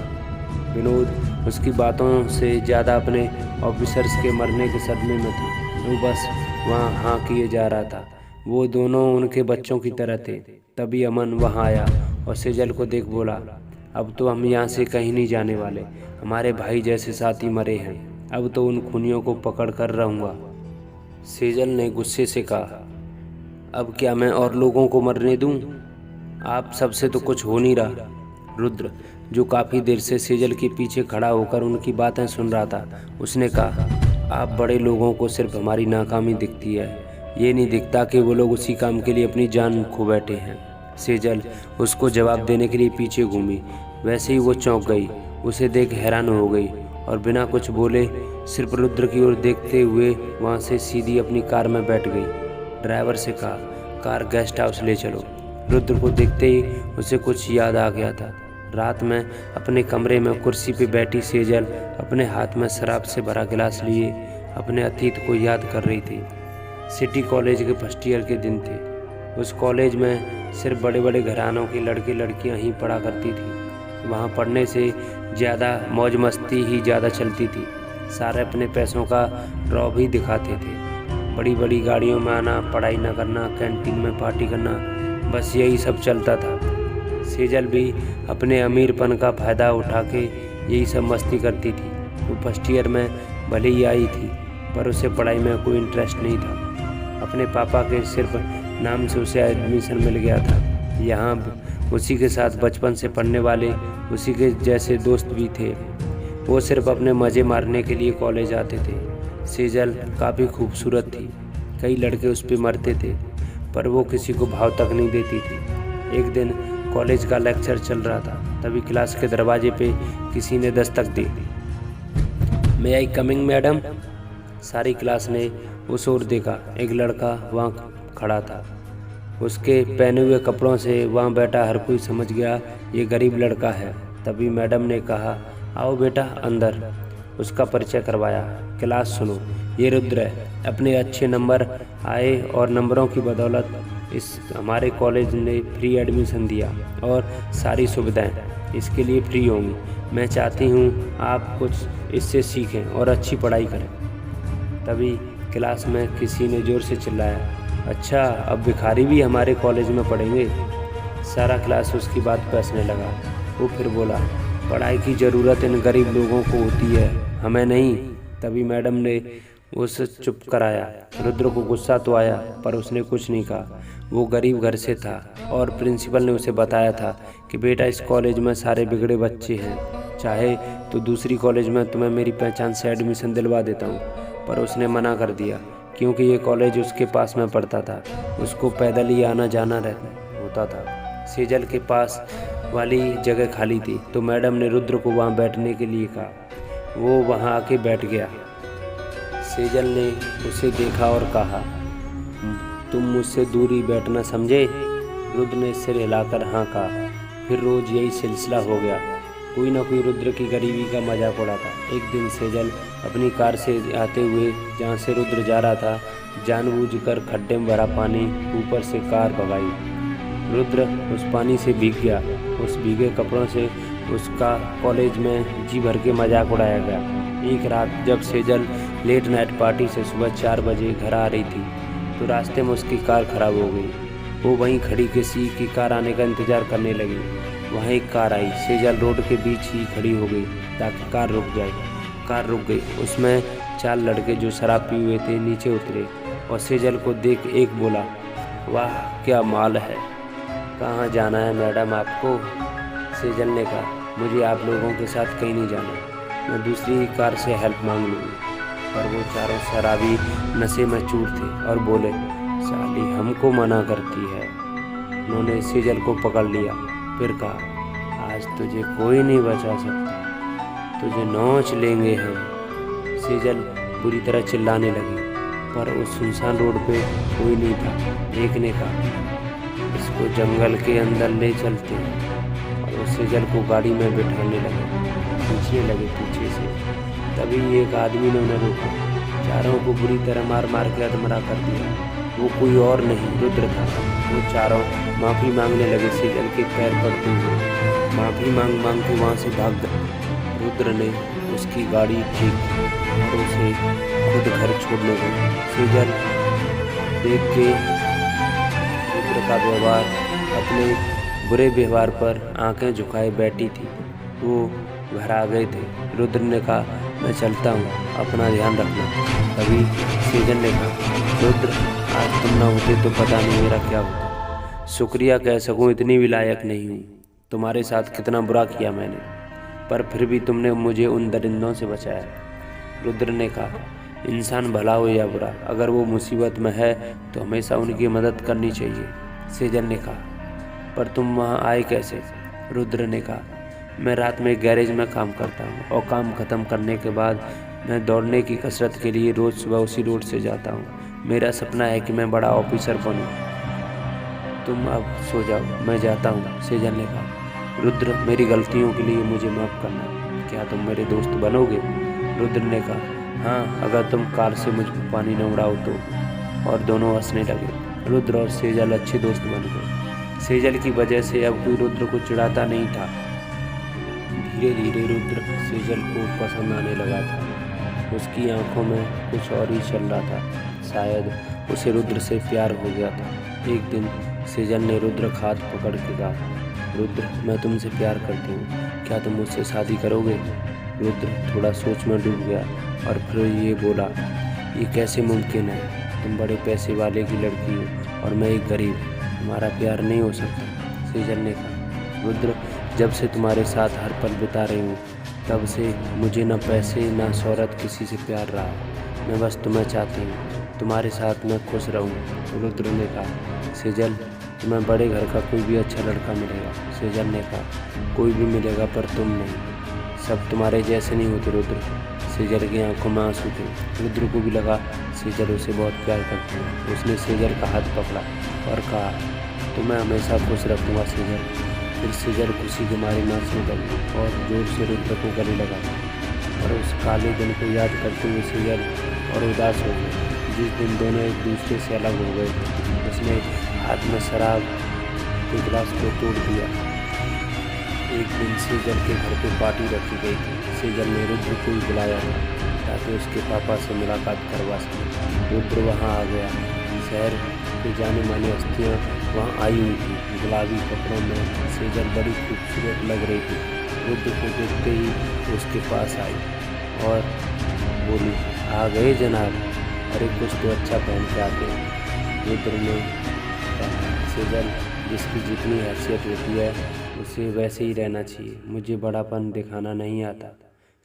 विनोद उसकी बातों से ज़्यादा अपने ऑफिसर्स के मरने के सदमे में था। वो बस वहाँ हाँ किए जा रहा था। वो दोनों उनके बच्चों की तरह थे। तभी अमन वहाँ आया और सेजल को देख बोला, अब तो हम यहाँ से कहीं नहीं जाने वाले। हमारे भाई जैसे साथी मरे हैं। अब तो उन खूनियों को पकड़ कर रहूँगा। सेजल ने गुस्से से कहा, अब क्या मैं और लोगों को मरने दूँ? आप सबसे तो कुछ हो नहीं रहा। रुद्र, जो काफ़ी देर से सेजल के पीछे खड़ा होकर उनकी बातें सुन रहा था, उसने कहा, आप बड़े लोगों को सिर्फ हमारी नाकामी दिखती है। ये नहीं दिखता कि वो लोग उसी काम के लिए अपनी जान खो बैठे हैं। सेजल उसको जवाब देने के लिए पीछे घूमी। वैसे ही वो चौंक गई। उसे देख हैरान हो गई और बिना कुछ बोले सिर्फ रुद्र की ओर देखते हुए वहाँ से सीधी अपनी कार में बैठ गई। ड्राइवर से कहा, कार गेस्ट हाउस ले चलो। रुद्र को देखते ही उसे कुछ याद आ गया था। रात में अपने कमरे में कुर्सी पे बैठी सेजल अपने हाथ में शराब से भरा गिलास लिए अपने अतीत को याद कर रही थी। सिटी कॉलेज के फर्स्ट ईयर के दिन थे। उस कॉलेज में सिर्फ बड़े बड़े घरानों के लड़के लड़कियां ही पढ़ा करती थी। वहाँ पढ़ने से ज़्यादा मौज मस्ती ही ज़्यादा चलती थी। सारे अपने पैसों का रौब ही दिखाते थे। बड़ी बड़ी गाड़ियों में आना, पढ़ाई न करना, कैंटीन में पार्टी करना, बस यही सब चलता था। सेजल भी अपने अमीरपन का फ़ायदा उठा के यही सब मस्ती करती थी। वो फर्स्ट ईयर में भले ही आई थी, पर उसे पढ़ाई में कोई इंटरेस्ट नहीं था। अपने पापा के सिर्फ नाम से उसे एडमिशन मिल गया था। यहाँ उसी के साथ बचपन से पढ़ने वाले उसी के जैसे दोस्त भी थे। वो सिर्फ अपने मज़े मारने के लिए कॉलेज आते थे। सेजल काफ़ी खूबसूरत थी। कई लड़के उस पर मरते थे, पर वो किसी को भाव तक नहीं देती थी। एक दिन कॉलेज का लेक्चर चल रहा था। तभी क्लास के दरवाजे पे किसी ने दस्तक दी। मे आई कमिंग मैडम? सारी क्लास ने उस ओर देखा। एक लड़का वहाँ खड़ा था। उसके पहने हुए कपड़ों से वहाँ बैठा हर कोई समझ गया ये गरीब लड़का है। तभी मैडम ने कहा, आओ बेटा अंदर। उसका परिचय करवाया। क्लास सुनो, ये रुद्र है। अपने अच्छे नंबर आए और नंबरों की बदौलत इस हमारे कॉलेज ने फ्री एडमिशन दिया और सारी सुविधाएं इसके लिए फ्री होंगी। मैं चाहती हूँ आप कुछ इससे सीखें और अच्छी पढ़ाई करें। तभी क्लास में किसी ने ज़ोर से चिल्लाया, अच्छा अब भिखारी भी हमारे कॉलेज में पढ़ेंगे। सारा क्लास उसकी बात पे हंसने लगा। वो फिर बोला, पढ़ाई की ज़रूरत इन गरीब लोगों को होती है, हमें नहीं। तभी मैडम ने उसे चुप कराया। रुद्र को गुस्सा तो आया, पर उसने कुछ नहीं कहा। वो गरीब घर से था और प्रिंसिपल ने उसे बताया था कि बेटा इस कॉलेज में सारे बिगड़े बच्चे हैं, चाहे तो दूसरी कॉलेज में तुम्हें मेरी पहचान से एडमिशन दिलवा देता हूँ। पर उसने मना कर दिया क्योंकि ये कॉलेज उसके पास में पड़ता था। उसको पैदल ही आना जाना होता था। सेजल के पास वाली जगह खाली थी तो मैडम ने रुद्र को वहाँ बैठने के लिए कहा। वो वहाँ आके बैठ गया। सेजल ने उसे देखा और कहा, तुम मुझसे दूरी बैठना समझे? रुद्र ने सिर हिलाकर हाँ कहा। फिर रोज यही सिलसिला हो गया। कोई ना कोई रुद्र की गरीबी का मजाक उड़ाता। एक दिन सेजल अपनी कार से आते हुए जहाँ से रुद्र जा रहा था जानबूझकर खड्डे में भरा पानी ऊपर से कार भगाई। रुद्र उस पानी से भीग गया। उस भीगे कपड़ों से उसका कॉलेज में जी भर के मजाक उड़ाया गया। एक रात जब सेजल लेट नाइट पार्टी से सुबह 4 बजे घर आ रही थी तो रास्ते में उसकी कार खराब हो गई। वो वहीं खड़ी किसी की कार आने का इंतजार करने लगी। वहाँ एक कार आई। सेजल रोड के बीच ही खड़ी हो गई ताकि कार रुक जाए। कार रुक गई। उसमें 4 लड़के जो शराब पिए हुए थे नीचे उतरे और सेजल को देख एक बोला, वाह क्या माल है, कहाँ जाना है मैडम आपको? सेजल ने कहा, मुझे आप लोगों के साथ कहीं नहीं जाना, मैं दूसरी कार से हेल्प मांग लूँगी। पर वो चारों शराबी नशे में चूर थे और बोले, साली हमको मना करती है। उन्होंने सेजल को पकड़ लिया, फिर कहा, आज तुझे कोई नहीं बचा सकता, तुझे नोच लेंगे हम। सेजल बुरी तरह चिल्लाने लगी, पर उस सुनसान रोड पे कोई नहीं था। एक ने कहा, इसको जंगल के अंदर ले चलते हैं, और वो सेजल को गाड़ी में बिठाने लगे, पीछे लगे पीछे से। तभी एक आदमी ने उन्हें रोका, चारों को बुरी तरह मार मार के अधमरा कर दिया। वो कोई और नहीं रुद्र था। वो चारों माफ़ी मांगने लगे सेजल के पैर पड़ते हुए। माफ़ी मांग मांग के वहाँ से भाग गए। रुद्र ने उसकी गाड़ी ठीक और उसे खुद घर छोड़ने गए। सेजल देख के रुद्र का व्यवहार, अपने बुरे व्यवहार पर आंखें झुकाए बैठी थी। वो घर आ गए थे। रुद्र ने कहा, मैं चलता हूँ, अपना ध्यान रखना। तभी सेजल ने कहा, रुद्र आज तुम ना होते तो पता नहीं मेरा क्या होता। शुक्रिया कह सकूँ इतनी भी लायक नहीं हूँ। तुम्हारे साथ कितना बुरा किया मैंने, पर फिर भी तुमने मुझे उन दरिंदों से बचाया। रुद्र ने कहा, इंसान भला हो या बुरा, अगर वो मुसीबत में है तो हमेशा उनकी मदद करनी चाहिए। सेजल ने कहा, पर तुम वहाँ आए कैसे? रुद्र ने कहा, मैं रात में गैरेज में काम करता हूँ और काम ख़त्म करने के बाद मैं दौड़ने की कसरत के लिए रोज़ सुबह उसी रोड से जाता हूँ। मेरा सपना है कि मैं बड़ा ऑफिसर बनूँ। तुम अब सो जाओ, मैं जाता हूँ। सेजल ने कहा, रुद्र मेरी गलतियों के लिए मुझे माफ़ करना, क्या तुम मेरे दोस्त बनोगे? रुद्र ने कहा, हाँ अगर तुम कार से मुझ पर पानी न उड़ाओ तो। और दोनों हंसने लगे। रुद्र और सेजल अच्छे दोस्त बन गए। सेजल की वजह से अब कोई रुद्र को चिढ़ाता नहीं था। धीरे धीरे रुद्र सेजल को पसंद आने लगा था। उसकी आंखों में कुछ और ही चल रहा था। शायद उसे रुद्र से प्यार हो गया था। एक दिन सेजल ने रुद्र का हाथ पकड़ के कहा, रुद्र मैं तुमसे प्यार करती हूँ, क्या तुम मुझसे शादी करोगे? रुद्र थोड़ा सोच में डूब गया और फिर ये बोला, ये कैसे मुमकिन है? तुम बड़े पैसे वाले की लड़की हो और मैं एक गरीब, हमारा प्यार नहीं हो सकता। सेजल ने कहा, रुद्र जब से तुम्हारे साथ हर पल बिता रही हूँ तब से मुझे न पैसे न शोहरत किसी से प्यार रहा। मैं बस तुम्हें चाहती हूँ, तुम्हारे साथ मैं खुश रहूँ। रुद्र ने कहा, सेजल तुम्हें बड़े घर का कोई भी अच्छा लड़का मिलेगा। सेजल ने कहा, कोई भी मिलेगा पर तुम नहीं, सब तुम्हारे जैसे नहीं होते रुद्र। सेजल की आंखों में आंसू थे। रुद्र को भी लगा सेजल उसे बहुत प्यार करती है। उसने सेजल का हाथ पकड़ा और कहा, तुम्हें हमेशा खुश रखूँगा सेजल। फिर सेजल खुशी के मारे नाचने लगी और जोर से रुद्र को गले लगा। और उस काले दिन को याद करते हुए सेजल और उदास हो गई, जिस दिन दोनों एक दूसरे से अलग हो गए थे। उसने हाथ में शराब के गिलास को तोड़ दिया। एक दिन सेजल के घर पे पार्टी रखी गई थी। सेजल ने रुद्र को भी बुलाया था ताकि उसके पापा से मुलाकात करवा सके। रुद्र वहाँ आ गया। शहर के जाने माने हस्तियाँ वहाँ आई हुई थी। गुलाबी कपड़ों में सेजल बड़ी खूबसूरत लग रही थी। रुद्र को देखते ही उसके पास आई और बोली, आ गए जनाब, अरे कुछ तो अच्छा पहन के आते हैं। रुद्र ने कहा, सेजल जिसकी जितनी हैसियत होती है उसे वैसे ही रहना चाहिए, मुझे बड़ापन दिखाना नहीं आता।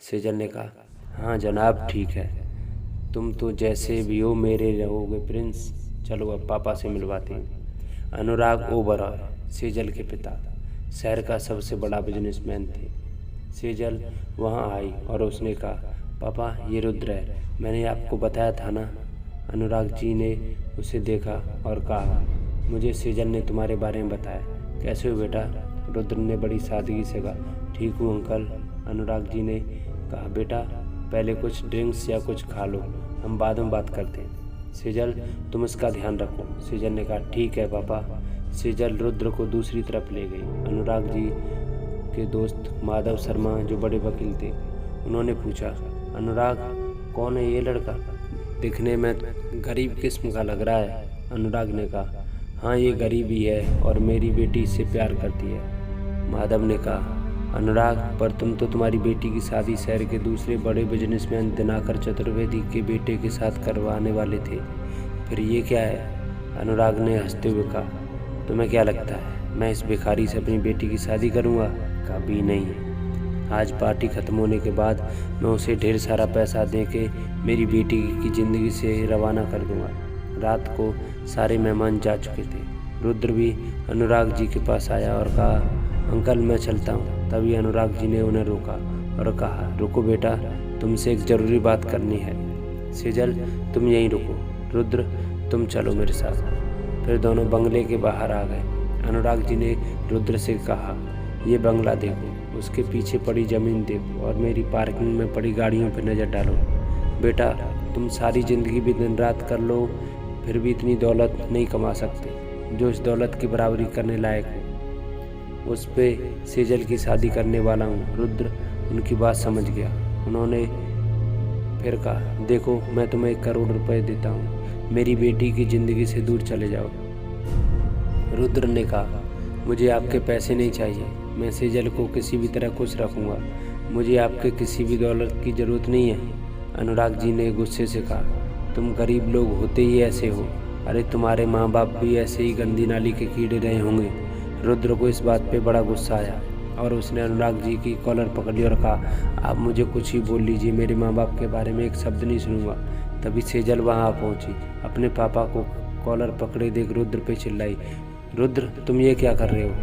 सेजल ने कहा, हाँ जनाब ठीक है, तुम तो जैसे भी हो मेरे रहोगे प्रिंस। चलो अब पापा से मिलवाते हैं। अनुराग ओबरॉय सेजल के पिता शहर का सबसे बड़ा बिजनेसमैन थे। सेजल वहाँ आई और उसने कहा, पापा ये रुद्र है, मैंने आपको बताया था ना। अनुराग जी ने उसे देखा और कहा, मुझे सेजल ने तुम्हारे बारे में बताया, कैसे हो बेटा? रुद्र ने बड़ी सादगी से कहा, ठीक हूँ अंकल। अनुराग जी ने कहा, बेटा पहले कुछ ड्रिंक्स या कुछ खा लो, हम बाद में बात करते हैं। सेजल तुम इसका ध्यान रखो। सेजल ने कहा, ठीक है पापा। सेजल रुद्र को दूसरी तरफ ले गई। अनुराग जी के दोस्त माधव शर्मा जो बड़े वकील थे, उन्होंने पूछा, अनुराग कौन है ये लड़का? दिखने में गरीब किस्म का लग रहा है। अनुराग ने कहा, हाँ ये गरीब ही है और मेरी बेटी इससे प्यार करती है। माधव ने कहा, अनुराग पर तुम तो तुम्हारी बेटी की शादी शहर के दूसरे बड़े बिजनेसमैन दिनाकर चतुर्वेदी के बेटे के साथ करवाने वाले थे, फिर ये क्या है? अनुराग ने हंसते हुए कहा, तुम्हें क्या लगता है मैं इस भिखारी से अपनी बेटी की शादी करूँगा? कभी नहीं। आज पार्टी ख़त्म होने के बाद मैं उसे ढेर सारा पैसा दे के मेरी बेटी की ज़िंदगी से रवाना कर दूँगा। रात को सारे मेहमान जा चुके थे। रुद्र भी अनुराग जी के पास आया और कहा, अंकल मैं चलता हूँ। तभी अनुराग जी ने उन्हें रोका और कहा, रुको बेटा, तुमसे एक ज़रूरी बात करनी है। सेजल तुम यहीं रुको, रुद्र तुम चलो मेरे साथ। फिर दोनों बंगले के बाहर आ गए। अनुराग जी ने रुद्र से कहा, ये बंगला देखो, उसके पीछे पड़ी ज़मीन देखो और मेरी पार्किंग में पड़ी गाड़ियों पर नज़र डालो। बेटा तुम सारी ज़िंदगी भी दिन रात कर लो, फिर भी इतनी दौलत नहीं कमा सकते जो इस दौलत की बराबरी करने लायक हो। उस पे सेजल की शादी करने वाला हूँ। रुद्र उनकी बात समझ गया। उन्होंने फिर कहा, देखो मैं तुम्हें 1 करोड़ रुपए देता हूँ, मेरी बेटी की ज़िंदगी से दूर चले जाओ। रुद्र ने कहा, मुझे आपके पैसे नहीं चाहिए, मैं सेजल को किसी भी तरह खुश रखूँगा, मुझे आपके किसी भी दौलत की ज़रूरत नहीं है। अनुराग जी ने गुस्से से कहा, तुम गरीब लोग होते ही ऐसे हो, अरे तुम्हारे माँ बाप भी ऐसे ही गंदी नाली के कीड़े रहे होंगे। रुद्र को इस बात पे बड़ा गुस्सा आया और उसने अनुराग जी की कॉलर पकड़ ली और कहा, आप मुझे कुछ ही बोल लीजिए, मेरे माँ बाप के बारे में एक शब्द नहीं सुनूंगा। तभी सेजल वहाँ पहुँची, अपने पापा को कॉलर पकड़े देख रुद्र पे चिल्लाई, रुद्र तुम ये क्या कर रहे हो?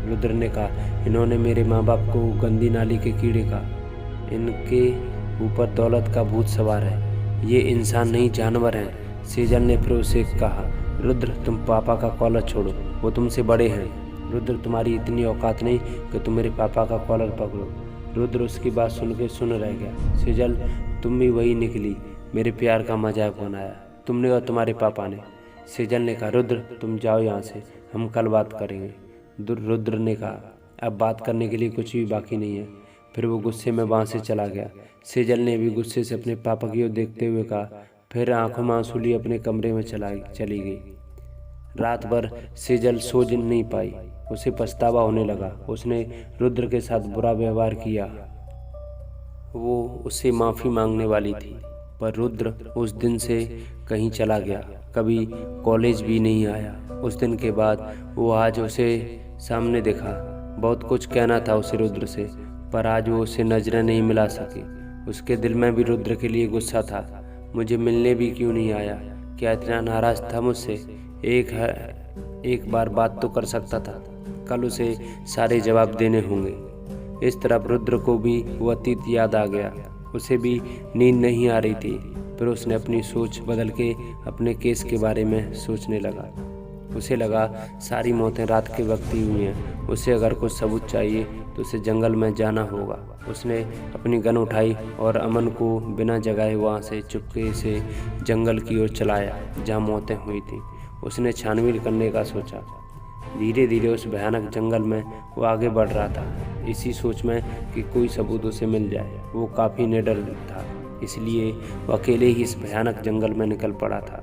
रुद्र ने कहा, इन्होंने मेरे माँ बाप को गंदी नाली के कीड़े कहा, इनके ऊपर दौलत का भूत सवार है, ये इंसान नहीं जानवर हैं। सेजल ने फिर उसे कहा, रुद्र तुम पापा का कॉलर छोड़ो, वो तुमसे बड़े हैं। रुद्र तुम्हारी इतनी औकात नहीं कि तुम मेरे पापा का कॉलर पकड़ो। रुद्र उसकी बात सुन के सुन रह गया। सेजल तुम भी वही निकली, मेरे प्यार का मजाक बनाया तुमने और तुम्हारे पापा ने। सेजल ने कहा, रुद्र तुम जाओ यहाँ से, हम कल बात करेंगे। रुद्र ने कहा, अब बात करने के लिए कुछ भी बाकी नहीं है। फिर वो गुस्से में वहाँ से चला गया। सेजल ने भी गुस्से से अपने पापा की ओर देखते हुए कहा, फिर आंखों में आंसू लिए अपने कमरे में चली गई। रात भर सेजल सो नहीं पाई, उसे पछतावा होने लगा। उसने रुद्र के साथ बुरा व्यवहार किया, वो उससे माफ़ी मांगने वाली थी, पर रुद्र उस दिन से कहीं चला गया, कभी कॉलेज भी नहीं आया। उस दिन के बाद वो आज उसे सामने देखा। बहुत कुछ कहना था उसे रुद्र से, पर आज वो उसे नजरें नहीं मिला सकी। उसके दिल में भी रुद्र के लिए गुस्सा था। मुझे मिलने भी क्यों नहीं आया? क्या इतना नाराज़ था मुझसे? एक बार बात तो कर सकता था, कल उसे सारे जवाब देने होंगे। इस तरफ रुद्र को भी वो अतीत याद आ गया। उसे भी नींद नहीं आ रही थी। फिर उसने अपनी सोच बदल के अपने केस के बारे में सोचने लगा। उसे लगा सारी मौतें रात के वक्त ही हुई हैं। उसे अगर कुछ सबूत चाहिए तो उसे जंगल में जाना होगा। उसने अपनी गन उठाई और अमन को बिना जगाए वहाँ से चुपके से जंगल की ओर चलाया जहाँ मौतें हुई थी। उसने छानबीन करने का सोचा। धीरे धीरे उस भयानक जंगल में वो आगे बढ़ रहा था, इसी सोच में कि कोई सबूत उसे मिल जाए। वो काफ़ी निडर था, इसलिए वो अकेले ही इस भयानक जंगल में निकल पड़ा था।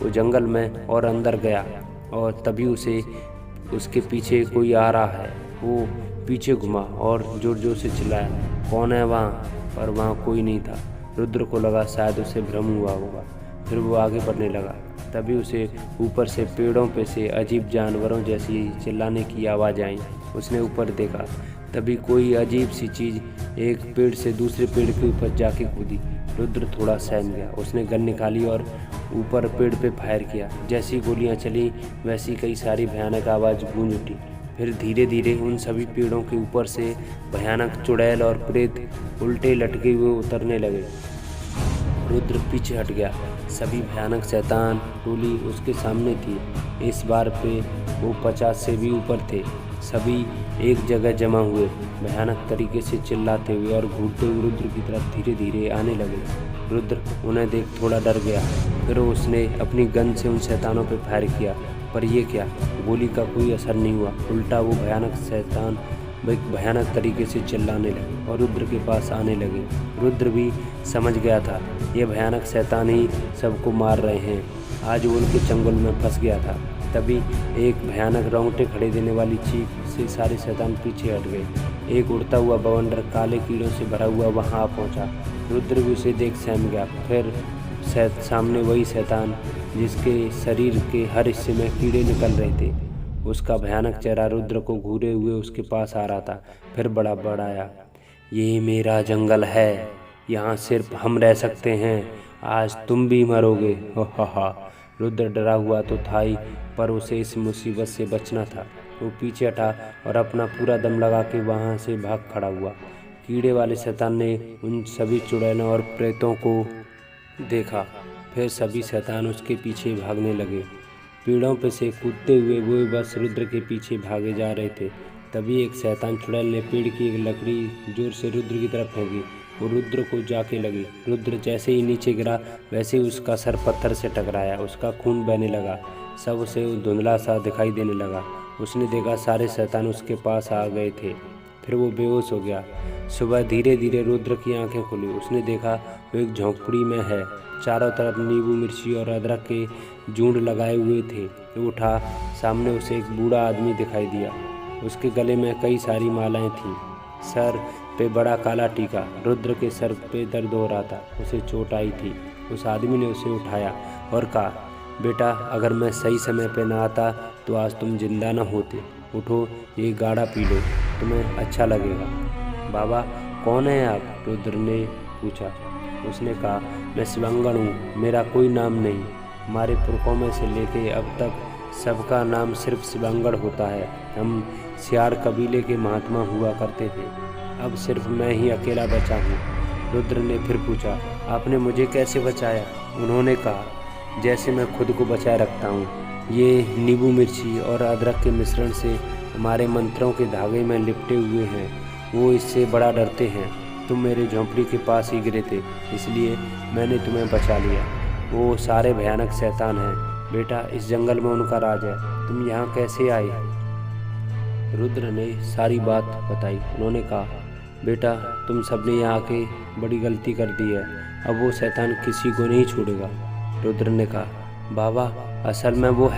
वो जंगल में और अंदर गया और तभी उसके पीछे कोई आ रहा है। वो पीछे घुमा और जोर जोर से चिल्लाया, कौन है वहाँ? पर वहाँ कोई नहीं था। रुद्र को लगा शायद उसे भ्रम हुआ होगा। फिर वो आगे बढ़ने लगा। तभी उसे ऊपर से पेड़ों पे से अजीब जानवरों जैसी चिल्लाने की आवाज़ आई। उसने ऊपर देखा, तभी कोई अजीब सी चीज़ एक पेड़ से दूसरे पेड़ के ऊपर जाके कूदी। रुद्र थोड़ा सहम गया। उसने गन निकाली और ऊपर पेड़ पे फायर किया। जैसी गोलियां चली वैसी कई सारी भयानक आवाज़ गूंज उठी। फिर धीरे धीरे उन सभी पेड़ों के ऊपर से भयानक चुड़ैल और प्रेत उल्टे लटके हुए उतरने लगे। रुद्र पीछे हट गया। सभी भयानक शैतान टोली उसके सामने थी। इस बार पे वो 50 से भी ऊपर थे। सभी एक जगह जमा हुए, भयानक तरीके से चिल्लाते हुए और घूरते हुए रुद्र की तरफ धीरे धीरे आने लगे। रुद्र उन्हें देख थोड़ा डर गया। फिर उसने अपनी गन से उन शैतानों पर फायर किया। पर ये क्या, गोली का कोई असर नहीं हुआ। उल्टा वो भयानक तरीके से चिल्लाने लगे और रुद्र के पास आने लगे। रुद्र भी समझ गया था ये भयानक शैतान ही सबको मार रहे हैं। आज वो उनके चंगुल में फंस गया था। तभी एक भयानक रोंगटे खड़े देने वाली चीख से सारे शैतान पीछे हट गए। एक उड़ता हुआ बवंडर काले कीड़ों से भरा हुआ वहां आ पहुंचा। रुद्र भी उसे देख सहम गया। फिर सामने वही शैतान जिसके शरीर के हर हिस्से में कीड़े निकल रहे थे। उसका भयानक चेहरा रुद्र को घूरे हुए उसके पास आ रहा था। फिर बड़ा बढ़ाया, ये मेरा जंगल है, यहाँ सिर्फ हम रह सकते हैं, आज तुम भी मरोगे। हा। रुद्र डरा हुआ तो था ही, पर उसे इस मुसीबत से बचना था। वो पीछे हटा और अपना पूरा दम लगा के वहाँ से भाग खड़ा हुआ। कीड़े वाले शैतान ने उन सभी चुड़ैलों और प्रेतों को देखा। फिर सभी शैतान उसके पीछे भागने लगे। पेड़ों पे से कूदते हुए वो बस रुद्र के पीछे भागे जा रहे थे। तभी एक शैतान चुड़ैल ने पेड़ की एक लकड़ी जोर से रुद्र की तरफ फेंकी। वो रुद्र को जाके लगी। रुद्र जैसे ही नीचे गिरा वैसे ही उसका सर पत्थर से टकराया। उसका खून बहने लगा। सब उसे धुंधला सा दिखाई देने लगा। उसने देखा सारे शैतान उसके पास आ गए थे। फिर वो बेहोश हो गया। सुबह धीरे धीरे रुद्र की आंखें खुली। उसने देखा वो एक झोंपड़ी में है। चारों तरफ नींबू मिर्ची और अदरक के झुंड लगाए हुए थे। वो उठा, सामने उसे एक बूढ़ा आदमी दिखाई दिया। उसके गले में कई सारी मालाएं थीं। सर पे बड़ा काला टीका। रुद्र के सर पे दर्द हो रहा था, उसे चोट आई थी। उस आदमी ने उसे उठाया और कहा, बेटा अगर मैं सही समय पे ना आता तो आज तुम जिंदा न होते। उठो, ये गाढ़ा पी लो, तुम्हें अच्छा लगेगा। बाबा कौन है आप? रुद्र ने पूछा। उसने कहा, मैं शिवंगड़ हूँ, मेरा कोई नाम नहीं। हमारे पुरखों में से लेके अब तक सबका नाम सिर्फ शिवंगड़ होता है। हम सियार कबीले के महात्मा हुआ करते थे, अब सिर्फ मैं ही अकेला बचा हूँ। रुद्र ने फिर पूछा, आपने मुझे कैसे बचाया? उन्होंने कहा, जैसे मैं खुद को बचाए रखता हूँ। ये नींबू मिर्ची और अदरक के मिश्रण से हमारे मंत्रों के धागे में लिपटे हुए हैं। वो इससे बड़ा डरते हैं। तुम मेरे झोंपड़ी के पास ही गिरे थे, इसलिए मैंने तुम्हें बचा लिया। वो सारे भयानक शैतान हैं बेटा, इस जंगल में उनका राज है। तुम यहाँ कैसे आए? रुद्र ने सारी बात बताई। उन्होंने कहा, बेटा तुम सबने यहाँ आके बड़ी गलती कर दी है। अब वो शैतान किसी को नहीं छोड़ेगा। रुद्र ने कहा, बाबा असल में वो है